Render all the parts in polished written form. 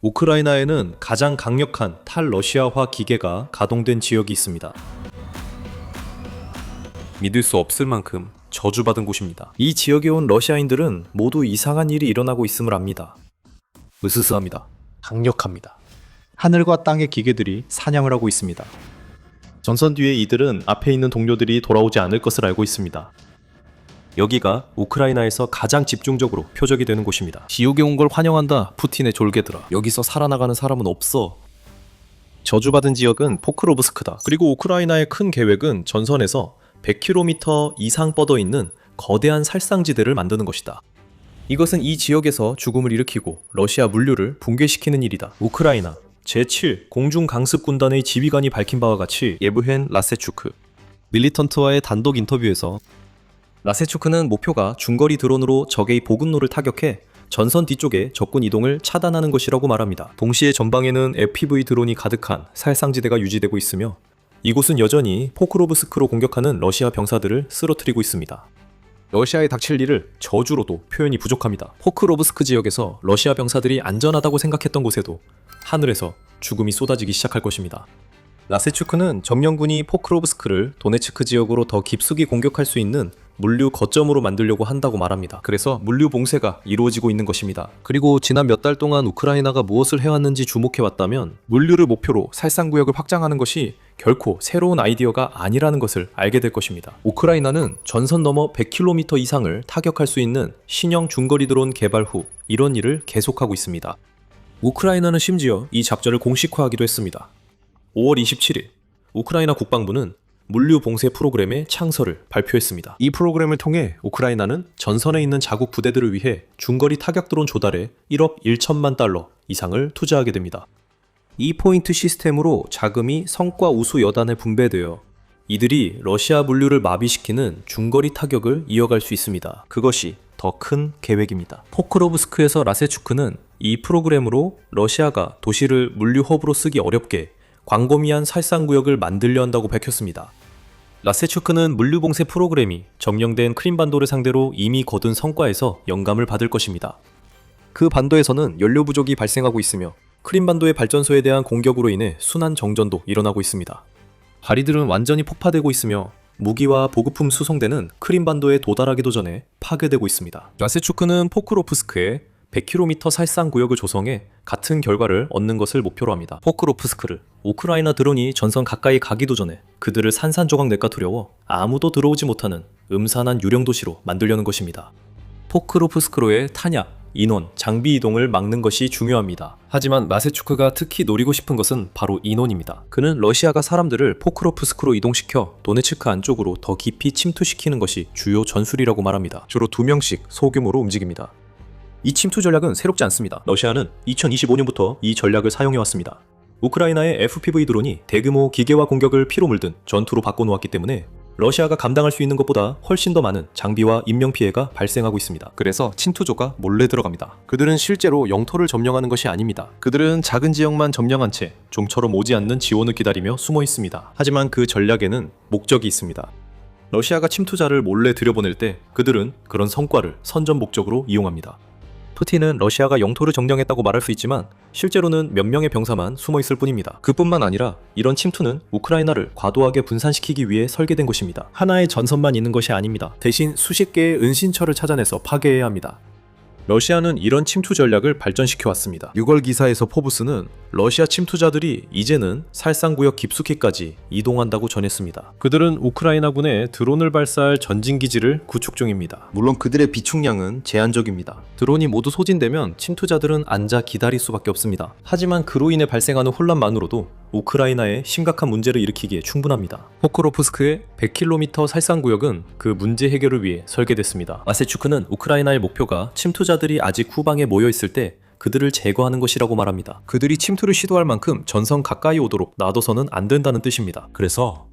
우크라이나에는 가장 강력한 탈러시아화 기계가 가동된 지역이 있습니다. 믿을 수 없을 만큼 저주받은 곳입니다. 이 지역에 온 러시아인들은 모두 이상한 일이 일어나고 있음을 압니다. 으스스합니다. 강력합니다. 하늘과 땅의 기계들이 사냥을 하고 있습니다. 전선 뒤에 이들은 앞에 있는 동료들이 돌아오지 않을 것을 알고 있습니다. 여기가 우크라이나에서 가장 집중적으로 표적이 되는 곳입니다. 지옥에 온 걸 환영한다, 푸틴의 졸개들아. 여기서 살아나가는 사람은 없어. 저주받은 지역은 포크로브스크다. 그리고 우크라이나의 큰 계획은 전선에서 100km 이상 뻗어 있는 거대한 살상지대를 만드는 것이다. 이것은 이 지역에서 죽음을 일으키고 러시아 물류를 붕괴시키는 일이다. 우크라이나 제7 공중강습군단의 지휘관이 밝힌 바와 같이 예브헨 라세추크 밀리턴트와의 단독 인터뷰에서 라세추크는 목표가 중거리 드론으로 적의 보급로를 타격해 전선 뒤쪽에 적군 이동을 차단하는 것이라고 말합니다. 동시에 전방에는 FPV 드론이 가득한 살상지대가 유지되고 있으며 이곳은 여전히 포크로브스크로 공격하는 러시아 병사들을 쓰러뜨리고 있습니다. 러시아에 닥칠 일을 저주로도 표현이 부족합니다. 포크로브스크 지역에서 러시아 병사들이 안전하다고 생각했던 곳에도 하늘에서 죽음이 쏟아지기 시작할 것입니다. 라세추크는 점령군이 포크로브스크를 도네츠크 지역으로 더 깊숙이 공격할 수 있는 물류 거점으로 만들려고 한다고 말합니다. 그래서 물류 봉쇄가 이루어지고 있는 것입니다. 그리고 지난 몇 달 동안 우크라이나가 무엇을 해왔는지 주목해왔다면 물류를 목표로 살상구역을 확장하는 것이 결코 새로운 아이디어가 아니라는 것을 알게 될 것입니다. 우크라이나는 전선 너머 100km 이상을 타격할 수 있는 신형 중거리 드론 개발 후 이런 일을 계속하고 있습니다. 우크라이나는 심지어 이 작전을 공식화하기도 했습니다. 5월 27일 우크라이나 국방부는 물류 봉쇄 프로그램의 창설을 발표했습니다. 이 프로그램을 통해 우크라이나는 전선에 있는 자국 부대들을 위해 중거리 타격 드론 조달에 1억 1천만 달러 이상을 투자하게 됩니다. 이 포인트 시스템으로 자금이 성과 우수 여단에 분배되어 이들이 러시아 물류를 마비시키는 중거리 타격을 이어갈 수 있습니다. 그것이 더 큰 계획입니다. 포크로브스크에서 라세추크는 이 프로그램으로 러시아가 도시를 물류 허브로 쓰기 어렵게 광범위한 살상구역을 만들려 한다고 밝혔습니다. 라세추크는 물류봉쇄 프로그램이 점령된 크림반도를 상대로 이미 거둔 성과에서 영감을 받을 것입니다. 그 반도에서는 연료 부족이 발생하고 있으며 크림반도의 발전소에 대한 공격으로 인해 순환 정전도 일어나고 있습니다. 다리들은 완전히 폭파되고 있으며 무기와 보급품 수송대는 크림반도에 도달하기도 전에 파괴되고 있습니다. 라세추크는 포크로프스크에 100km 살상 구역을 조성해 같은 결과를 얻는 것을 목표로 합니다. 포크로프스크를 우크라이나 드론이 전선 가까이 가기도 전에 그들을 산산조각 낼까 두려워 아무도 들어오지 못하는 음산한 유령 도시로 만들려는 것입니다. 포크로프스크로의 탄약, 인원, 장비 이동을 막는 것이 중요합니다. 하지만 라세추크가 특히 노리고 싶은 것은 바로 인원입니다. 그는 러시아가 사람들을 포크로프스크로 이동시켜 도네츠크 안쪽으로 더 깊이 침투시키는 것이 주요 전술이라고 말합니다. 주로 2명씩 소규모로 움직입니다. 이 침투 전략은 새롭지 않습니다. 러시아는 2025년부터 이 전략을 사용해왔습니다. 우크라이나의 FPV 드론이 대규모 기계화 공격을 피로 물든 전투로 바꿔놓았기 때문에 러시아가 감당할 수 있는 것보다 훨씬 더 많은 장비와 인명피해가 발생하고 있습니다. 그래서 침투조가 몰래 들어갑니다. 그들은 실제로 영토를 점령하는 것이 아닙니다. 그들은 작은 지역만 점령한 채 좀처럼 오지 않는 지원을 기다리며 숨어 있습니다. 하지만 그 전략에는 목적이 있습니다. 러시아가 침투자를 몰래 들여보낼 때 그들은 그런 성과를 선전 목적으로 이용합니다. 푸틴은 러시아가 영토를 점령했다고 말할 수 있지만 실제로는 몇 명의 병사만 숨어 있을 뿐입니다. 그뿐만 아니라 이런 침투는 우크라이나를 과도하게 분산시키기 위해 설계된 것입니다. 하나의 전선만 있는 것이 아닙니다. 대신 수십 개의 은신처를 찾아내서 파괴해야 합니다. 러시아는 이런 침투 전략을 발전시켜 왔습니다. 6월 기사에서 포브스는 러시아 침투자들이 이제는 살상구역 깊숙이까지 이동한다고 전했습니다. 그들은 우크라이나군에 드론을 발사할 전진기지를 구축 중입니다. 물론 그들의 비축량은 제한적입니다. 드론이 모두 소진되면 침투자들은 앉아 기다릴 수밖에 없습니다. 하지만 그로 인해 발생하는 혼란만으로도 우크라이나에 심각한 문제를 일으키기에 충분합니다. 포크로프스크의 100km 살상구역은 그 문제 해결을 위해 설계됐습니다. 라세추크는 우크라이나의 목표가 침투자들이 아직 후방에 모여있을 때 그들을 제거하는 것이라고 말합니다. 그들이 침투를 시도할 만큼 전선 가까이 오도록 놔둬서는 안 된다는 뜻입니다. 그래서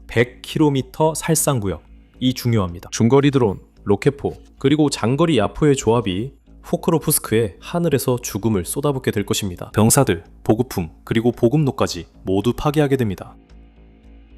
100km 살상구역이 중요합니다. 중거리 드론, 로켓포, 그리고 장거리 야포의 조합이 포크로프스크에 하늘에서 죽음을 쏟아붓게 될 것입니다. 병사들, 보급품, 그리고 보급로까지 모두 파괴하게 됩니다.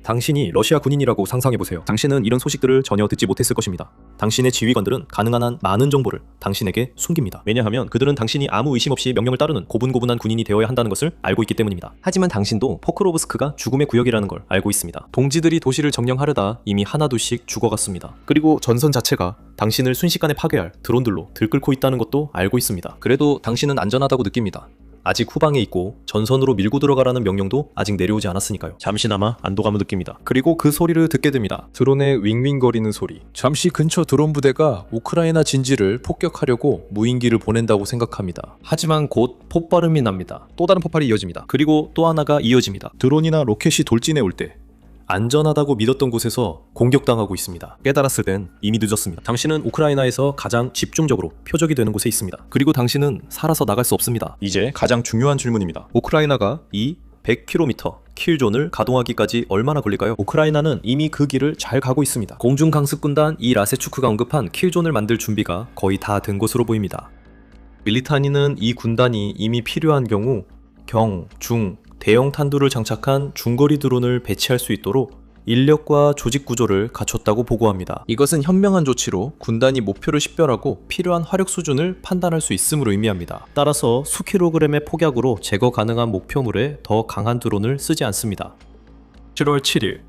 당신이 러시아 군인이라고 상상해보세요. 당신은 이런 소식들을 전혀 듣지 못했을 것입니다. 당신의 지휘관들은 가능한 한 많은 정보를 당신에게 숨깁니다. 왜냐하면 그들은 당신이 아무 의심 없이 명령을 따르는 고분고분한 군인이 되어야 한다는 것을 알고 있기 때문입니다. 하지만 당신도 포크로브스크가 죽음의 구역이라는 걸 알고 있습니다. 동지들이 도시를 점령하려다 이미 하나둘씩 죽어갔습니다. 그리고 전선 자체가 당신을 순식간에 파괴할 드론들로 들끓고 있다는 것도 알고 있습니다. 그래도 당신은 안전하다고 느낍니다. 아직 후방에 있고 전선으로 밀고 들어가라는 명령도 아직 내려오지 않았으니까요. 잠시나마 안도감을 느낍니다. 그리고 그 소리를 듣게 됩니다. 드론의 윙윙거리는 소리. 잠시 근처 드론 부대가 우크라이나 진지를 폭격하려고 무인기를 보낸다고 생각합니다. 하지만 곧 폭발음이 납니다. 또 다른 폭발이 이어집니다. 그리고 또 하나가 이어집니다. 드론이나 로켓이 돌진해 올 때 안전하다고 믿었던 곳에서 공격당하고 있습니다. 깨달았을 땐 이미 늦었습니다. 당신은 우크라이나에서 가장 집중적으로 표적이 되는 곳에 있습니다. 그리고 당신은 살아서 나갈 수 없습니다. 이제 가장 중요한 질문입니다. 우크라이나가 이 100km 킬존을 가동하기까지 얼마나 걸릴까요? 우크라이나는 이미 그 길을 잘 가고 있습니다. 공중강습군단 이 라세추크가 언급한 킬존을 만들 준비가 거의 다 된 것으로 보입니다. 밀리타니는 이 군단이 이미 필요한 경우 경, 중, 대형 탄두를 장착한 중거리 드론을 배치할 수 있도록 인력과 조직 구조를 갖췄다고 보고합니다. 이것은 현명한 조치로 군단이 목표를 식별하고 필요한 화력 수준을 판단할 수 있음을 의미합니다. 따라서 수킬로그램의 폭약으로 제거 가능한 목표물에 더 강한 드론을 쓰지 않습니다. 7월 7일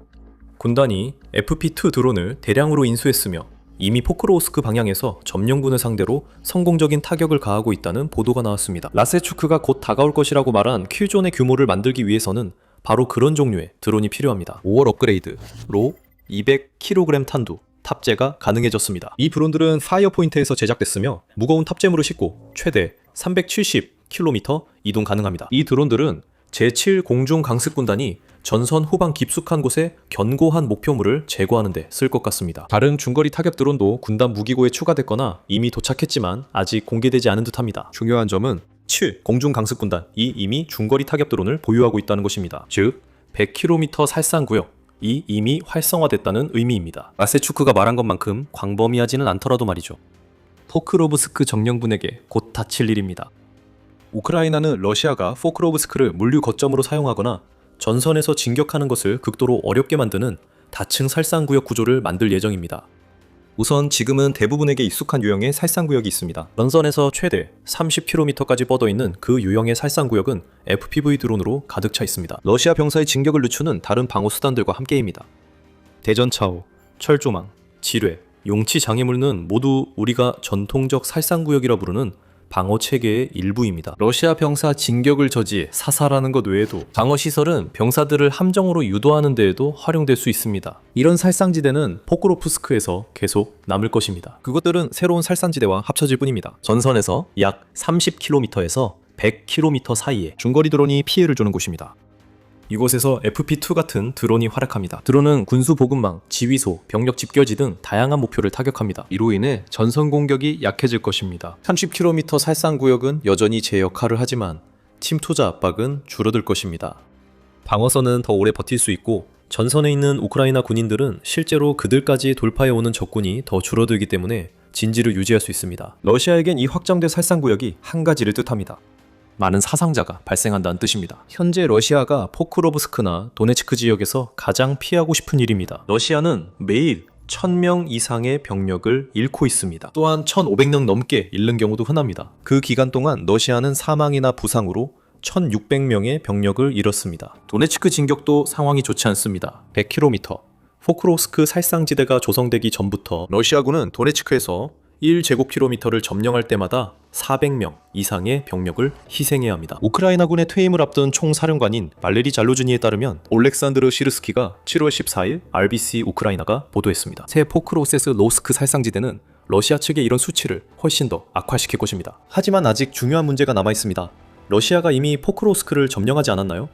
군단이 FP2 드론을 대량으로 인수했으며 이미 포크로우스크 방향에서 점령군을 상대로 성공적인 타격을 가하고 있다는 보도가 나왔습니다. 라세추크가 곧 다가올 것이라고 말한 킬존의 규모를 만들기 위해서는 바로 그런 종류의 드론이 필요합니다. 5월 업그레이드로 200kg 탄두 탑재가 가능해졌습니다. 이 드론들은 파이어포인트에서 제작됐으며 무거운 탑재물을 싣고 최대 370km 이동 가능합니다. 이 드론들은 제7 공중강습군단이 전선 후방 깊숙한 곳에 견고한 목표물을 제거하는 데 쓸 것 같습니다. 다른 중거리 타격 드론도 군단 무기고에 추가됐거나 이미 도착했지만 아직 공개되지 않은 듯합니다. 중요한 점은 7 공중강습군단이 이미 중거리 타격 드론을 보유하고 있다는 것입니다. 즉 100km 살상구역이 이미 활성화됐다는 의미입니다. 라세추크가 말한 것만큼 광범위하지는 않더라도 말이죠. 포크로브스크 점령군에게 곧 닥칠 일입니다. 우크라이나는 러시아가 포크로브스크를 물류 거점으로 사용하거나 전선에서 진격하는 것을 극도로 어렵게 만드는 다층 살상구역 구조를 만들 예정입니다. 우선 지금은 대부분에게 익숙한 유형의 살상구역이 있습니다. 런선에서 최대 30km까지 뻗어있는 그 유형의 살상구역은 FPV 드론으로 가득 차 있습니다. 러시아 병사의 진격을 늦추는 다른 방어 수단들과 함께입니다. 대전차오, 철조망, 지뢰, 용치 장애물은 모두 우리가 전통적 살상구역이라 부르는 방어 체계의 일부입니다. 러시아 병사 진격을 저지해 사살하는 것 외에도 방어 시설은 병사들을 함정으로 유도하는 데에도 활용될 수 있습니다. 이런 살상지대는 포크로프스크에서 계속 남을 것입니다. 그것들은 새로운 살상지대와 합쳐질 뿐입니다. 전선에서 약 30km에서 100km 사이에 중거리 드론이 피해를 주는 곳입니다. 이곳에서 FP2 같은 드론이 활약합니다. 드론은 군수 보급망, 지휘소, 병력 집결지 등 다양한 목표를 타격합니다. 이로 인해 전선 공격이 약해질 것입니다. 30km 살상구역은 여전히 제 역할을 하지만 침투자 압박은 줄어들 것입니다. 방어선은 더 오래 버틸 수 있고 전선에 있는 우크라이나 군인들은 실제로 그들까지 돌파해오는 적군이 더 줄어들기 때문에 진지를 유지할 수 있습니다. 러시아에겐 이 확장된 살상구역이 한 가지를 뜻합니다. 많은 사상자가 발생한다는 뜻입니다. 현재 러시아가 포크로브스크나 도네츠크 지역에서 가장 피하고 싶은 일입니다. 러시아는 매일 1000명 이상의 병력을 잃고 있습니다. 또한 1500명 넘게 잃는 경우도 흔합니다. 그 기간 동안 러시아는 사망이나 부상으로 1600명의 병력을 잃었습니다. 도네츠크 진격도 상황이 좋지 않습니다. 100km 포크로브스크 살상지대가 조성되기 전부터 러시아군은 도네츠크에서 1제곱킬로미터를 점령할 때마다 400명 이상의 병력을 희생해야 합니다. 우크라이나군의 퇴임을 앞둔 총사령관인 발레리 잘루즈니에 따르면 올렉산드르 시르스키가 7월 14일 RBC 우크라이나가 보도했습니다. 새 포크로세스 로스크 살상지대는 러시아 측의 이런 수치를 훨씬 더 악화시킬 것입니다. 하지만 아직 중요한 문제가 남아 있습니다. 러시아가 이미 포크로스크를 점령하지 않았나요?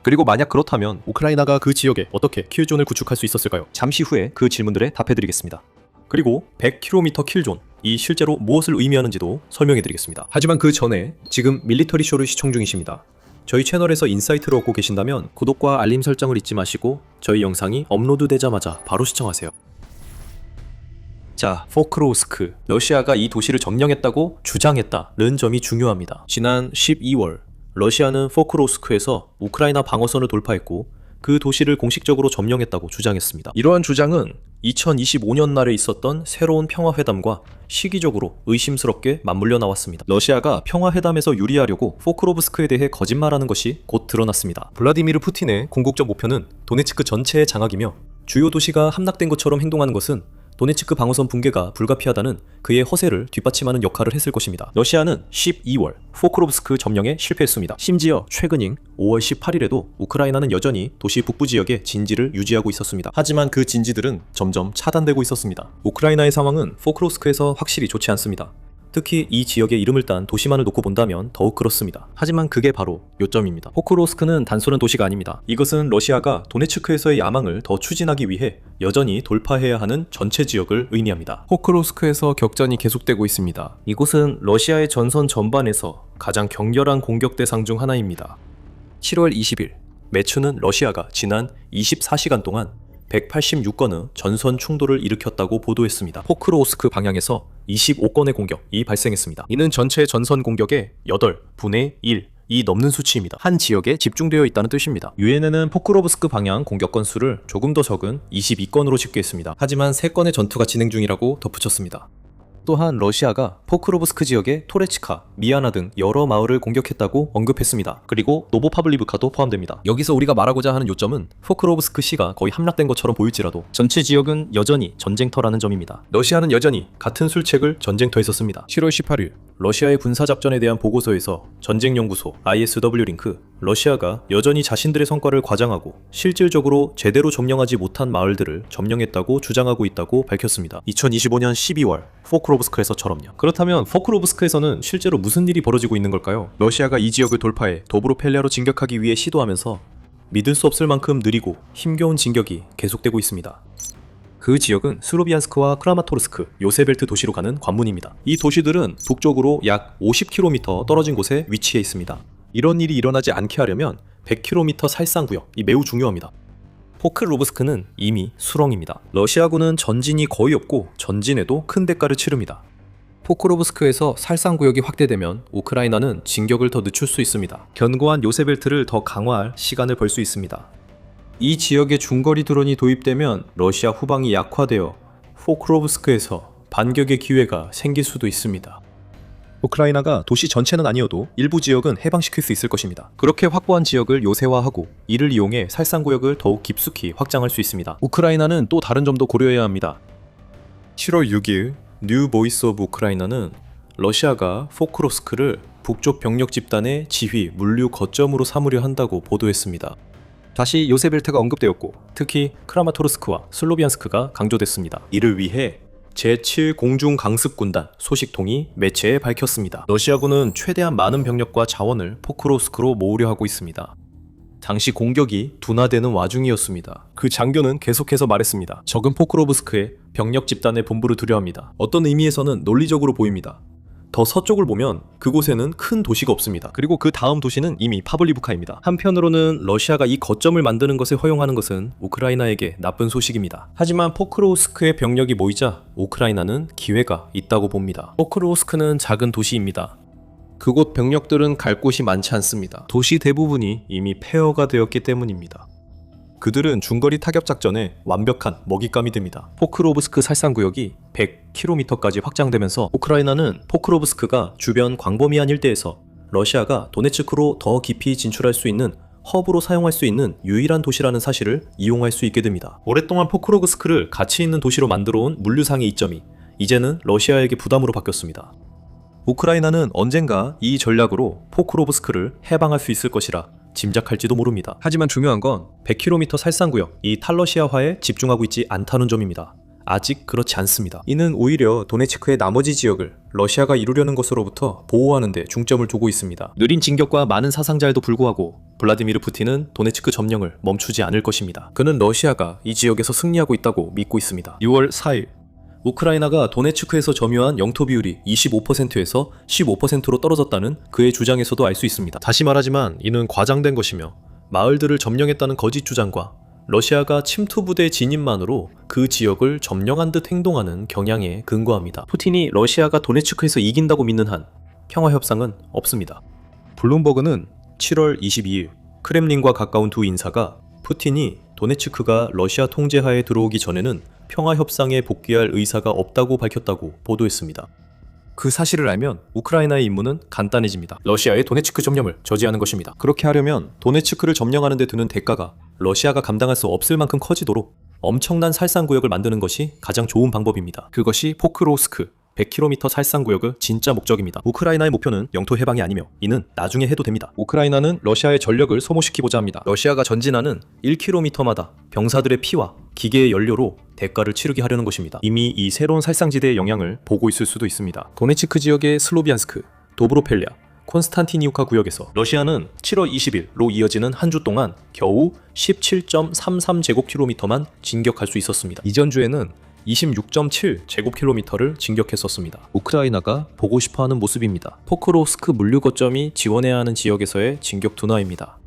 그리고 만약 그렇다면 우크라이나가 그 지역에 어떻게 킬존을 구축할 수 있었을까요? 잠시 후에 그 질문들에 답해드리겠습니다. 그리고 100km 킬존이 실제로 무엇을 의미하는지도 설명해드리겠습니다. 하지만 그 전에 지금 밀리터리 쇼를 시청 중이십니다. 저희 채널에서 인사이트를 얻고 계신다면 구독과 알림 설정을 잊지 마시고 저희 영상이 업로드되자마자 바로 시청하세요. 자, 포크로우스크. 러시아가 이 도시를 점령했다고 주장했다는 점이 중요합니다. 지난 12월 러시아는 포크로우스크에서 우크라이나 방어선을 돌파했고 그 도시를 공식적으로 점령했다고 주장했습니다. 이러한 주장은 2025년 날에 있었던 새로운 평화회담과 시기적으로 의심스럽게 맞물려 나왔습니다. 러시아가 평화회담에서 유리하려고 포크로브스크에 대해 거짓말하는 것이 곧 드러났습니다. 블라디미르 푸틴의 궁극적 목표는 도네츠크 전체의 장악이며 주요 도시가 함락된 것처럼 행동하는 것은 도네츠크 방어선 붕괴가 불가피하다는 그의 허세를 뒷받침하는 역할을 했을 것입니다. 러시아는 12월 포크로브스크 점령에 실패했습니다. 심지어 최근인 5월 18일에도 우크라이나는 여전히 도시 북부 지역에 진지를 유지하고 있었습니다. 하지만 그 진지들은 점점 차단되고 있었습니다. 우크라이나의 상황은 포크로브스크에서 확실히 좋지 않습니다. 특히 이 지역의 이름을 딴 도시만을 놓고 본다면 더욱 그렇습니다. 하지만 그게 바로 요점입니다. 포크로브스크는 단순한 도시가 아닙니다. 이것은 러시아가 도네츠크에서의 야망을 더 추진하기 위해 여전히 돌파해야 하는 전체 지역을 의미합니다. 포크로브스크에서 격전이 계속되고 있습니다. 이곳은 러시아의 전선 전반에서 가장 격렬한 공격 대상 중 하나입니다. 7월 20일 매추는 러시아가 지난 24시간 동안 186건의 전선 충돌을 일으켰다고 보도했습니다. 포크로브스크 방향에서 25건의 공격이 발생했습니다. 이는 전체 전선 공격의 8분의 1이 넘는 수치입니다. 한 지역에 집중되어 있다는 뜻입니다. 유엔에는 포크로브스크 방향 공격 건수를 조금 더 적은 22건으로 집계했습니다. 하지만 3건의 전투가 진행 중이라고 덧붙였습니다. 또한 러시아가 포크로브스크 지역의 토레치카, 미아나 등 여러 마을을 공격했다고 언급했습니다. 그리고 노보파블리브카도 포함됩니다. 여기서 우리가 말하고자 하는 요점은 포크로브스크 시가 거의 함락된 것처럼 보일지라도 전체 지역은 여전히 전쟁터라는 점입니다. 러시아는 여전히 같은 술책을 전쟁터에서 씁니다. 7월 18일 러시아의 군사작전에 대한 보고서에서 전쟁연구소 ISW 링크 러시아가 여전히 자신들의 성과를 과장하고 실질적으로 제대로 점령하지 못한 마을들을 점령했다고 주장하고 있다고 밝혔습니다. 2025년 12월 포크로브스크에서처럼요. 그렇다면 포크로브스크에서는 실제로 무슨 일이 벌어지고 있는 걸까요? 러시아가 이 지역을 돌파해 도브로펠랴로 진격하기 위해 시도하면서 믿을 수 없을 만큼 느리고 힘겨운 진격이 계속되고 있습니다. 그 지역은 슬로비안스크와 크라마토르스크, 요세벨트 도시로 가는 관문입니다. 이 도시들은 북쪽으로 약 50km 떨어진 곳에 위치해 있습니다. 이런 일이 일어나지 않게 하려면 100km 살상구역이 매우 중요합니다. 포크로브스크는 이미 수렁입니다. 러시아군은 전진이 거의 없고 전진에도 큰 대가를 치릅니다. 포크로브스크에서 살상구역이 확대되면 우크라이나는 진격을 더 늦출 수 있습니다. 견고한 요세벨트를 더 강화할 시간을 벌 수 있습니다. 이 지역에 중거리 드론이 도입되면 러시아 후방이 약화되어 포크로브스크에서 반격의 기회가 생길 수도 있습니다. 우크라이나가 도시 전체는 아니어도 일부 지역은 해방시킬 수 있을 것입니다. 그렇게 확보한 지역을 요새화하고 이를 이용해 살상구역을 더욱 깊숙이 확장할 수 있습니다. 우크라이나는 또 다른 점도 고려해야 합니다. 7월 6일 뉴 보이스 오브 우크라이나는 러시아가 포크로브스크를 북쪽 병력 집단의 지휘, 물류 거점으로 삼으려 한다고 보도했습니다. 다시 요세벨트가 언급되었고 특히 크라마토르스크와 슬로비안스크가 강조됐습니다. 이를 위해 제7공중강습군단 소식통이 매체에 밝혔습니다. 러시아군은 최대한 많은 병력과 자원을 포크로브스크로 모으려 하고 있습니다. 당시 공격이 둔화되는 와중이었습니다. 그 장교는 계속해서 말했습니다. 적은 포크로브스크에 병력 집단의 본부를 두려 합니다. 어떤 의미에서는 논리적으로 보입니다. 더 서쪽을 보면 그곳에는 큰 도시가 없습니다. 그리고 그 다음 도시는 이미 파블리브카입니다. 한편으로는 러시아가 이 거점을 만드는 것을 허용하는 것은 우크라이나에게 나쁜 소식입니다. 하지만 포크로브스크의 병력이 모이자 우크라이나는 기회가 있다고 봅니다. 포크로브스크는 작은 도시입니다. 그곳 병력들은 갈 곳이 많지 않습니다. 도시 대부분이 이미 폐허가 되었기 때문입니다. 그들은 중거리 타격 작전에 완벽한 먹잇감이 됩니다. 포크로브스크 살상구역이 100km까지 확장되면서 우크라이나는 포크로브스크가 주변 광범위한 일대에서 러시아가 도네츠크로 더 깊이 진출할 수 있는 허브로 사용할 수 있는 유일한 도시라는 사실을 이용할 수 있게 됩니다. 오랫동안 포크로브스크를 가치 있는 도시로 만들어온 물류상의 이점이 이제는 러시아에게 부담으로 바뀌었습니다. 우크라이나는 언젠가 이 전략으로 포크로브스크를 해방할 수 있을 것이라 짐작할지도 모릅니다. 하지만 중요한 건 100km 살상구역, 이 탈러시아화에 집중하고 있지 않다는 점입니다. 아직 그렇지 않습니다. 이는 오히려 도네츠크의 나머지 지역을 러시아가 이루려는 것으로부터 보호하는 데 중점을 두고 있습니다. 느린 진격과 많은 사상자에도 불구하고 블라디미르 푸틴은 도네츠크 점령을 멈추지 않을 것입니다. 그는 러시아가 이 지역에서 승리하고 있다고 믿고 있습니다. 6월 4일 우크라이나가 도네츠크에서 점유한 영토 비율이 25%에서 15%로 떨어졌다는 그의 주장에서도 알 수 있습니다. 다시 말하지만 이는 과장된 것이며 마을들을 점령했다는 거짓 주장과 러시아가 침투 부대 진입만으로 그 지역을 점령한 듯 행동하는 경향에 근거합니다. 푸틴이 러시아가 도네츠크에서 이긴다고 믿는 한 평화 협상은 없습니다. 블룸버그는 7월 22일 크렘린과 가까운 두 인사가 푸틴이 도네츠크가 러시아 통제하에 들어오기 전에는 평화협상에 복귀할 의사가 없다고 밝혔다고 보도했습니다. 그 사실을 알면 우크라이나의 임무는 간단해집니다. 러시아의 도네츠크 점령을 저지하는 것입니다. 그렇게 하려면 도네츠크를 점령하는 데 드는 대가가 러시아가 감당할 수 없을 만큼 커지도록 엄청난 살상구역을 만드는 것이 가장 좋은 방법입니다. 그것이 포크로스크 100km 살상구역의 진짜 목적입니다. 우크라이나의 목표는 영토 해방이 아니며 이는 나중에 해도 됩니다. 우크라이나는 러시아의 전력을 소모시키고자 합니다. 러시아가 전진하는 1km마다 병사들의 피와 기계의 연료로 대가를 치르게 하려는 것입니다. 이미 이 새로운 살상지대의 영향을 보고 있을 수도 있습니다. 도네츠크 지역의 슬로비안스크, 도브로펠랴, 콘스탄티니우카 구역에서 러시아는 7월 20일로 이어지는 한 주 동안 겨우 17.33제곱킬로미터만 진격할 수 있었습니다. 이전 주에는 26.7제곱킬로미터를 진격했었습니다. 우크라이나가 보고 싶어하는 모습입니다. 포크로스크 물류 거점이 지원해야 하는 지역에서의 진격 둔화입니다.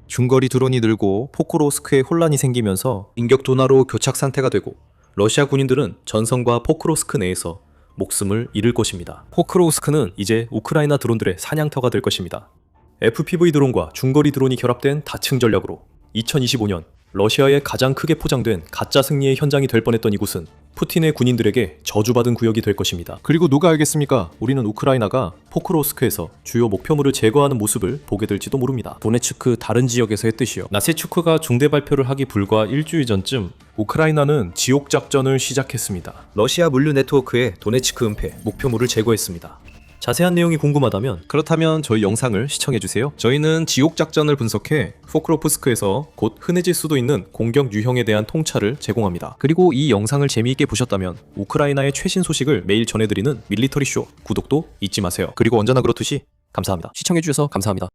중거리 드론이 늘고 포크로스크에 혼란이 생기면서 인격 둔화로 교착 상태가 되고 러시아 군인들은 전선과 포크로스크 내에서 목숨을 잃을 것입니다. 포크로스크는 이제 우크라이나 드론들의 사냥터가 될 것입니다. FPV 드론과 중거리 드론이 결합된 다층 전략으로 2025년 러시아에 가장 크게 포장된 가짜 승리의 현장이 될 뻔했던 이곳은 푸틴의 군인들에게 저주받은 구역이 될 것입니다. 그리고 누가 알겠습니까? 우리는 우크라이나가 포크로스크에서 주요 목표물을 제거하는 모습을 보게 될지도 모릅니다. 도네츠크 다른 지역에서의 뜻이요. 나세추크가 중대 발표를 하기 불과 일주일 전쯤 우크라이나는 지옥작전을 시작했습니다. 러시아 물류 네트워크의 도네츠크 은폐 목표물을 제거했습니다. 자세한 내용이 궁금하다면 그렇다면 저희 영상을 시청해주세요. 저희는 지옥작전을 분석해 포크로프스크에서 곧 흔해질 수도 있는 공격 유형에 대한 통찰을 제공합니다. 그리고 이 영상을 재미있게 보셨다면 우크라이나의 최신 소식을 매일 전해드리는 밀리터리쇼 구독도 잊지 마세요. 그리고 언제나 그렇듯이 감사합니다. 시청해주셔서 감사합니다.